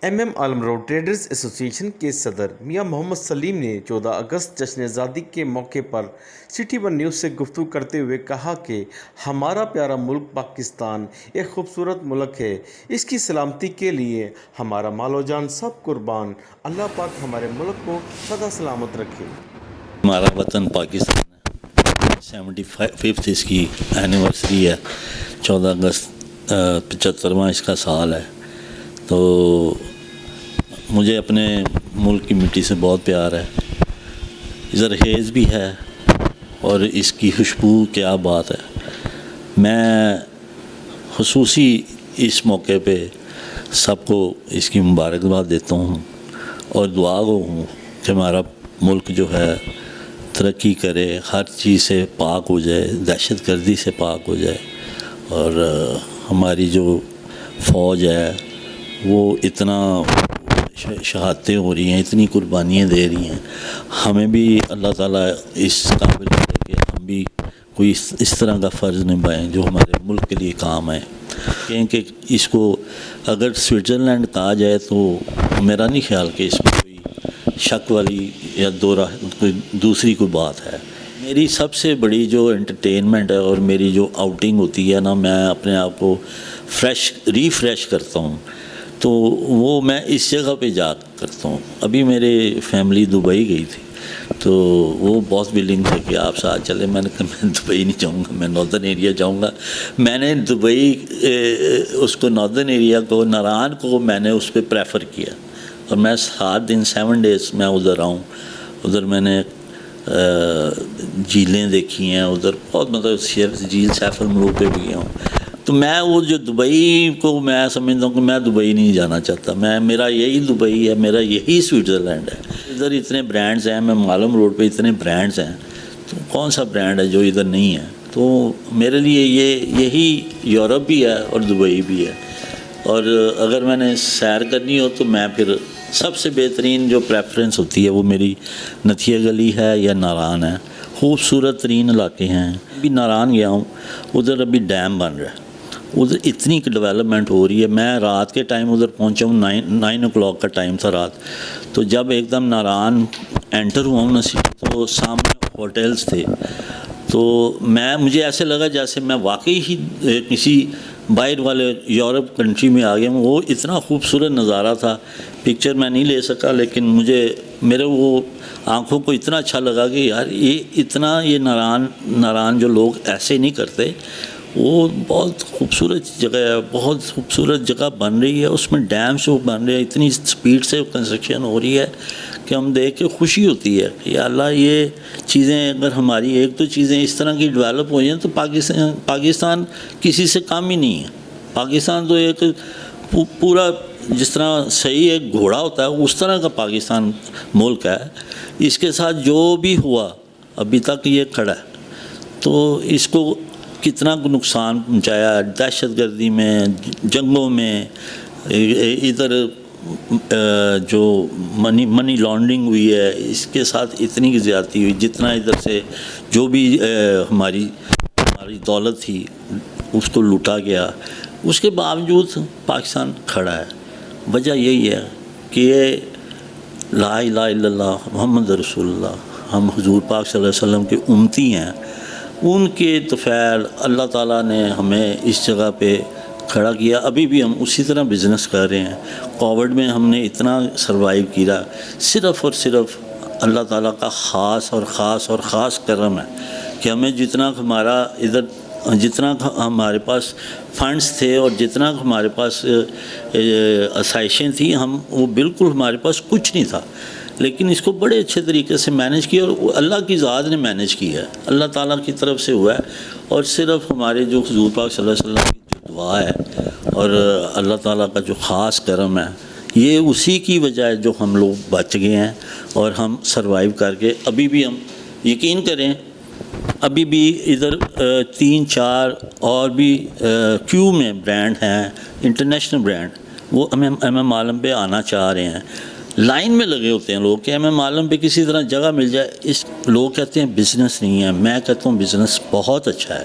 MM عالم road traders ایسوسی ایشن کے صدر میاں محمد سلیم نے 14 اگست جشن آزادی کے موقع پر سٹی ون نیوز سے گفتگو کرتے ہوئے کہا کہ ہمارا پیارا ملک پاکستان ایک خوبصورت ملک ہے۔ اس کی سلامتی کے لیے ہمارا مال و جان سب قربان۔ اللہ پاک ہمارے ملک کو سدا سلامت رکھے۔ ہمارا وطن پاکستان ہے، 75 اس کی اینیورسری ہے، 14 اگست 75واں اس کا سال ہے۔ تو مجھے اپنے ملک کی مٹی سے بہت پیار ہے، زرخیز بھی ہے اور اس کی خوشبو کیا بات ہے۔ میں خصوصی اس موقع پہ سب کو اس کی مبارکباد دیتا ہوں اور دعا گو ہوں کہ ہمارا ملک جو ہے ترقی کرے، ہر چیز سے پاک ہو جائے، دہشت گردی سے پاک ہو جائے، اور ہماری جو فوج ہے وہ اتنا شہادتیں ہو رہی ہیں، اتنی قربانیاں دے رہی ہیں، ہمیں بھی اللہ تعالیٰ اس قابل ہے کہ ہم بھی کوئی اس طرح کا فرض نبھائیں جو ہمارے ملک کے لیے کام آئے۔ کیونکہ اس کو اگر سوئٹزرلینڈ کہا جائے تو میرا نہیں خیال کہ اس میں کوئی شک والی یا کوئی دوسری کوئی بات ہے۔ میری سب سے بڑی جو انٹرٹینمنٹ ہے اور میری جو آؤٹنگ ہوتی ہے نا، میں اپنے آپ کو ریفریش کرتا ہوں، تو وہ میں اس جگہ پہ جا کرتا ہوں۔ ابھی میرے فیملی دبئی گئی تھی تو وہ بہت ولنگ تھے کہ آپ ساتھ چلے۔ میں نے کہا میں دبئی نہیں جاؤں گا، میں ناردرن ایریا جاؤں گا۔ میں نے دبئی اس کو ناردرن ایریا کو، ناران کو میں نے اس پہ پریفر کیا، اور میں 7 دن 7 ڈیز میں ادھر آؤں۔ ادھر میں نے جھیلیں دیکھی ہیں، ادھر بہت مطلب جھیل سیف الملوک پہ بھی گیا ہوں۔ تو میں وہ جو دبئی کو میں سمجھتا ہوں کہ میں دبئی نہیں جانا چاہتا، میرا یہی دبئی ہے، میرا یہی سوئٹزرلینڈ ہے۔ ادھر اتنے برانڈز ہیں، میں عالم روڈ پہ اتنے برانڈز ہیں، تو کون سا برانڈ ہے جو ادھر نہیں ہے؟ تو میرے لیے یہی یورپ بھی ہے اور دبئی بھی ہے۔ اور اگر میں نے سیر کرنی ہو تو میں پھر سب سے بہترین جو پریفرنس ہوتی ہے وہ میری نتھیا گلی ہے یا ناران ہے۔ خوبصورت ترین علاقے ہیں۔ ابھی ناران گیا ہوں، ادھر ابھی ڈیم بن رہا ہے، ادھر اتنی ڈیولپمنٹ ہو رہی ہے۔ میں رات کے ٹائم ادھر پہنچا ہوں، 9 o'clock کا ٹائم تھا رات، تو جب ایک دم ناران انٹر ہوا ہوں نا، تو سامنے ہوٹلز تھے، تو مجھے ایسے لگا جیسے میں واقعی ہی کسی باہر والے یورپ کنٹری میں آ گیا ہوں۔ وہ اتنا خوبصورت نظارہ تھا، پکچر میں نہیں لے سکا، لیکن میرے وہ آنکھوں کو اتنا اچھا لگا کہ یار یہ ناران جو لوگ ایسے نہیں کرتے۔ وہ بہت خوبصورت جگہ ہے، بہت خوبصورت جگہ بن رہی ہے، اس میں ڈیم شو بن رہے ہیں، اتنی سپیڈ سے کنسٹرکشن ہو رہی ہے کہ ہم دیکھ کے خوشی ہوتی ہے کہ یا اللہ یہ چیزیں اگر ہماری ایک دو چیزیں اس طرح کی ڈیولپ ہو جائیں تو پاکستان کسی سے کم ہی نہیں ہے۔ پاکستان تو ایک پورا جس طرح صحیح ایک گھوڑا ہوتا ہے اس طرح کا پاکستان ملک ہے۔ اس کے ساتھ جو بھی ہوا ابھی تک یہ کھڑا ہے، تو اس کو کتنا نقصان پہنچایا دہشت گردی میں، جنگوں میں، ادھر جو منی لانڈرنگ ہوئی ہے اس کے ساتھ اتنی زیادتی ہوئی، جتنا ادھر سے جو بھی ہماری دولت تھی اس کو لوٹا گیا، اس کے باوجود پاکستان کھڑا ہے۔ وجہ یہی ہے کہ یہ لا الہ الا اللہ محمد رسول اللہ، ہم حضور پاک صلی اللہ علیہ وسلم کے امتی ہیں، ان کے طفیل اللہ تعالیٰ نے ہمیں اس جگہ پہ کھڑا کیا۔ ابھی بھی ہم اسی طرح بزنس کر رہے ہیں۔ کووڈ میں ہم نے اتنا سروائیو کیا، صرف اور صرف اللہ تعالیٰ کا خاص کرم ہے کہ ہمیں جتنا ہمارے پاس فنڈز تھے اور جتنا ہمارے پاس آسائشیں تھیں، وہ بالکل ہمارے پاس کچھ نہیں تھا، لیکن اس کو بڑے اچھے طریقے سے مینیج کیا، اور اللہ کی ذات نے مینیج کیا ہے، اللہ تعالیٰ کی طرف سے ہوا ہے۔ اور صرف ہمارے جو حضور پاک صلی اللہ علیہ وسلم کی جو دعا ہے اور اللہ تعالیٰ کا جو خاص کرم ہے، یہ اسی کی وجہ ہے جو ہم لوگ بچ گئے ہیں اور ہم سروائیو کر کے ابھی بھی ہم یقین کریں، ابھی بھی ادھر 3-4 اور بھی کیو میں برانڈ ہیں، انٹرنیشنل برانڈ، وہ MM عالم پہ آنا چاہ رہے ہیں۔ لائن میں لگے ہوتے ہیں لوگ کہ MM عالم پہ کسی طرح جگہ مل جائے۔ لوگ کہتے ہیں بزنس نہیں ہے، میں کہتا ہوں بزنس بہت اچھا ہے،